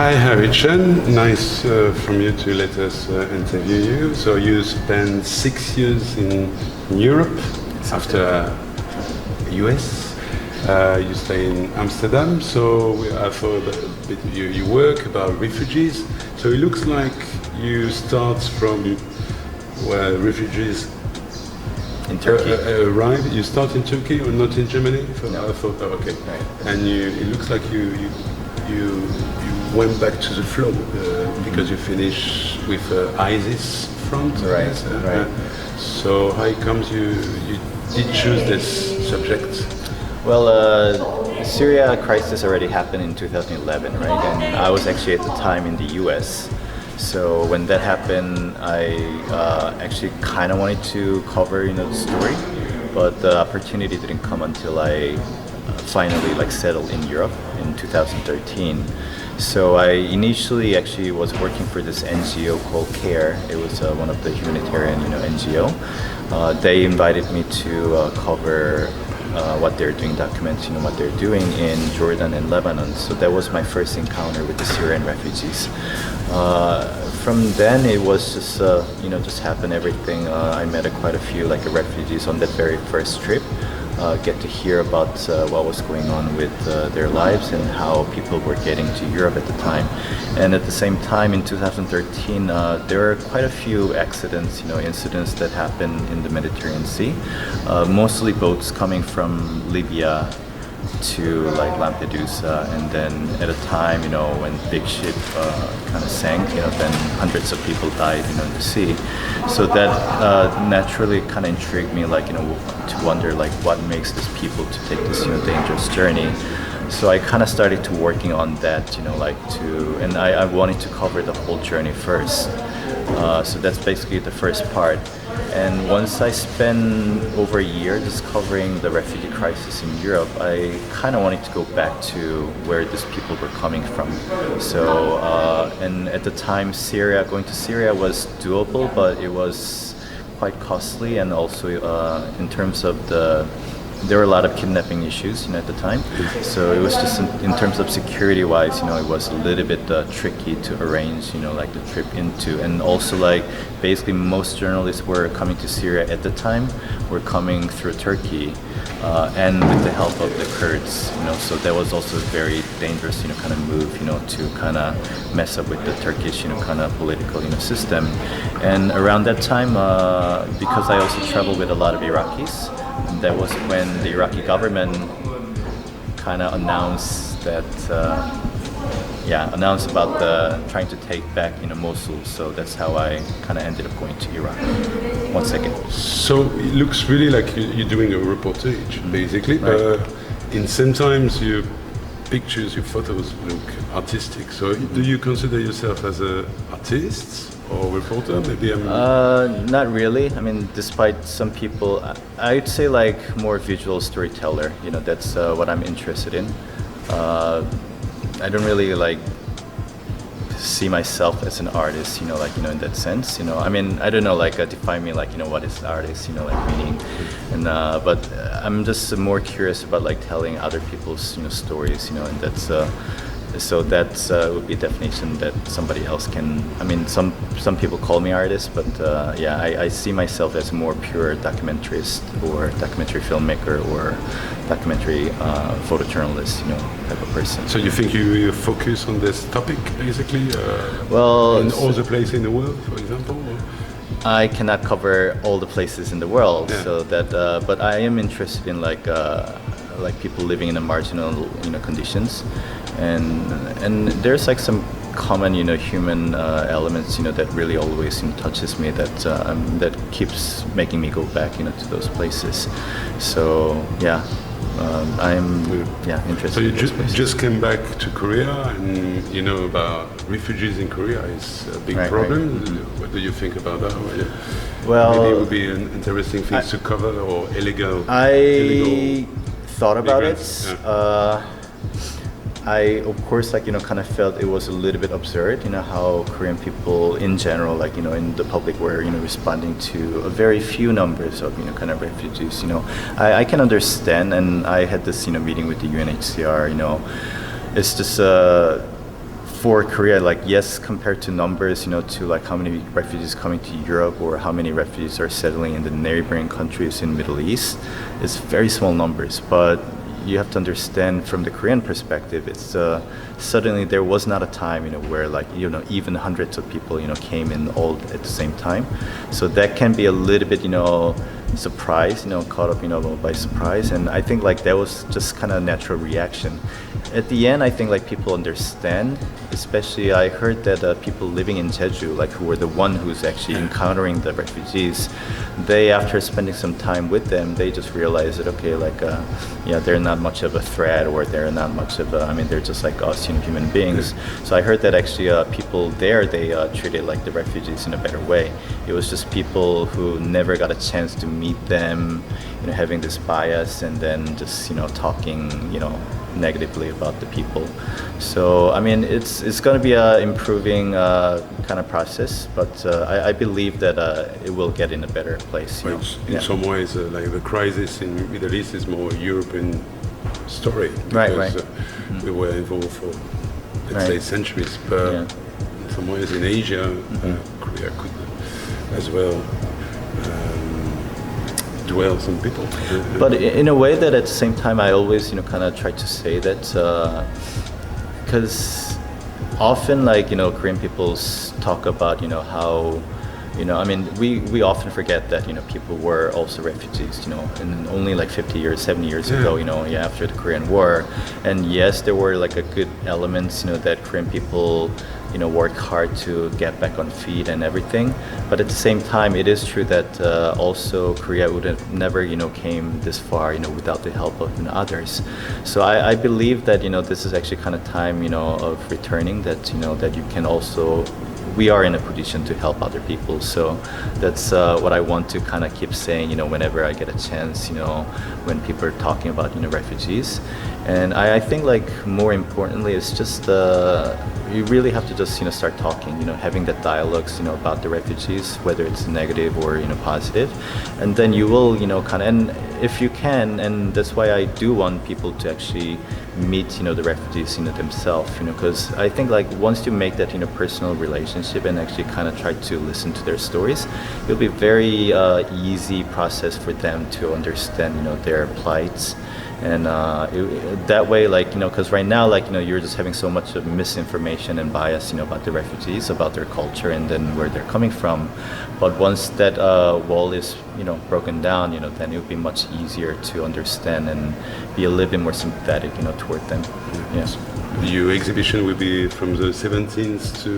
Hi, Harry CHUN. Nice from you to let us interview you. So you spent 6 years in Europe after US. You stay in Amsterdam. So I thought a bit you work about refugees. So it looks like you start from where refugees in Turkey. Arrive. You start in Turkey or not in Germany? No. I thought, oh, okay. Right. And it looks like you went back to the flow because you finished with ISIS front. Right. Right. So how it comes you did choose this subject? Well, Syria crisis already happened in 2011, right? And I was actually at the time in the US. So when that happened, I actually kind of wanted to cover, the story, but the opportunity didn't come until I finally settled in Europe in 2013. So I initially actually was working for this NGO called CARE. It was one of the humanitarian, NGO. They invited me to cover what they're doing, document, what they're doing in Jordan and Lebanon. So that was my first encounter with the Syrian refugees. From then, it was just, just happened everything. I met quite a few refugees on that very first trip. Get to hear about what was going on with their lives and how people were getting to Europe at the time. And at the same time, in 2013, there were quite a few accidents, incidents that happened in the Mediterranean Sea. Mostly boats coming from Libya to Lampedusa, and then at a time, when big ship kind of sank, then hundreds of people died, in the sea. So that naturally kind of intrigued me, to wonder what makes these people to take this, dangerous journey. So I kind of started to working on that, and I wanted to cover the whole journey first. So that's basically the first part. And once I spent over a year just covering the refugee crisis in Europe, I kind of wanted to go back to where these people were coming from. So, and at the time, going to Syria was doable, but it was quite costly, and also in terms of there were a lot of kidnapping issues, at the time. So it was just in terms of security-wise, it was a little bit tricky to arrange, the trip into. And also, basically, most journalists were coming to Syria at the time were coming through Turkey, and with the help of the Kurds, So that was also a very dangerous, kind of move, to kind of mess up with the Turkish, kind of political, system. And around that time, because I also traveled with a lot of Iraqis. That was when the Iraqi government kind of announced that, announced about trying to take back, Mosul. So that's how I kind of ended up going to Iraq. 1 second. So it looks really like you're doing a reportage, basically, but in sometimes your pictures, your photos look artistic. So do you consider yourself as an artist? Or reporter, maybe not really. I mean, despite some people, I'd say more visual storyteller. That's what I'm interested in. I don't really see myself as an artist. In that sense. I mean, I don't know. Define me. What is artist? Meaning. And but I'm just more curious about telling other people's stories. And that's. So that would be a definition that somebody else can. I mean, some people call me artist, but I see myself as a more pure documentarist or documentary filmmaker or documentary photojournalist, type of person. So you think you focus on this topic basically? Well, in all the places in the world, for example. Or? I cannot cover all the places in the world, so that. But I am interested in people living in the marginal, conditions. And there's some common human elements that really always touches me that keeps making me go back to those places. So I'm interested. So you in those just came back to Korea, and about refugees in Korea is a big problem. Right. What do you think about that? Well, maybe it would be an interesting thing to cover, or illegal. I thought about migrants. it. I, of course, kind of felt it was a little bit absurd, how Korean people in general, in the public were, responding to a very few numbers of, kind of refugees, I can understand, and I had this, meeting with the UNHCR, it's just for Korea, like yes, compared to numbers, to like how many refugees coming to Europe or how many refugees are settling in the neighboring countries in Middle East, it's very small numbers. But you have to understand from the Korean perspective, it's suddenly there was not a time, where like even hundreds of people, came in all at the same time. So that can be a little bit, surprise, caught up, by surprise. And I think like that was just kind of a natural reaction. At the end, I think like people understand, especially I heard that people living in Jeju, like who were the one who's actually encountering the refugees, they, after spending some time with them, they just realized that, okay, like, they're not much of a threat, or they're not much of a, they're just like us, human beings. So I heard that actually people there, they treated like the refugees in a better way. It was just people who never got a chance to meet them, having this bias, and then just, talking, negatively about the people. So it's going to be a improving kind of process, but I believe that it will get in a better place. In some ways, like the crisis in Middle East is more European story, right. We were involved for, let's say, centuries, but in some ways in Asia, Korea could as well dwell some people. But in a way that at the same time I always kind of try to say that because often like Korean people talk about how we often forget that people were also refugees and only like 50 years 70 years ago after the Korean War. And yes, there were like a good elements that Korean people work hard to get back on feet and everything. But at the same time, it is true that also Korea would have never, came this far, without the help of others. So I believe that, this is actually kind of time, of returning, that, that you can also, we are in a position to help other people. So that's what I want to kind of keep saying, whenever I get a chance, when people are talking about, refugees. And I think like more importantly, it's just you really have to just start talking, having that dialogues about the refugees, whether it's negative or positive, and then you will kind of, and if you can, and that's why I do want people to actually meet the refugees themselves, because I think like once you make that personal relationship and actually kind of try to listen to their stories, it'll be very easy process for them to understand their plights. And that way, like, because right now, like, you're just having so much of misinformation and bias, about the refugees, about their culture, and then where they're coming from. But once that wall is, broken down, then it would be much easier to understand and be a little bit more sympathetic, toward them. Yes. Your exhibition will be from the 17th to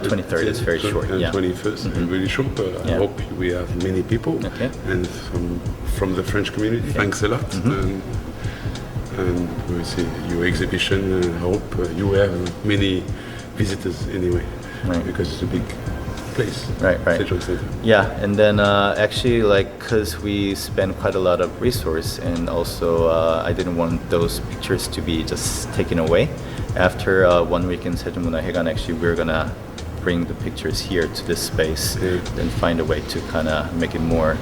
23rd. It's very short. And 21st, really short. But I hope we have many people, and from the French community. Thanks a lot. And we see your exhibition. And I hope you will have many visitors anyway, because it's a big place. Right. Sejong Center. Yeah, and then actually, like, because we spend quite a lot of resource, and also I didn't want those pictures to be just taken away. After 1 week in Sejong Mun화회관, actually we're gonna bring the pictures here to this space and find a way to kind of make it more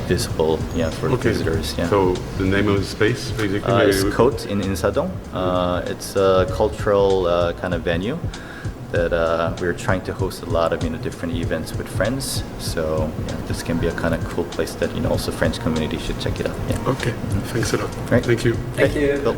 visible, for visitors. Yeah. So the name of the space, basically, it's Coat in Insadong. It's a cultural kind of venue that we're trying to host a lot of different events with friends. So this can be a kind of cool place that also French community should check it out. Okay, thanks a lot. Right. Thank you. Thank you. Cool.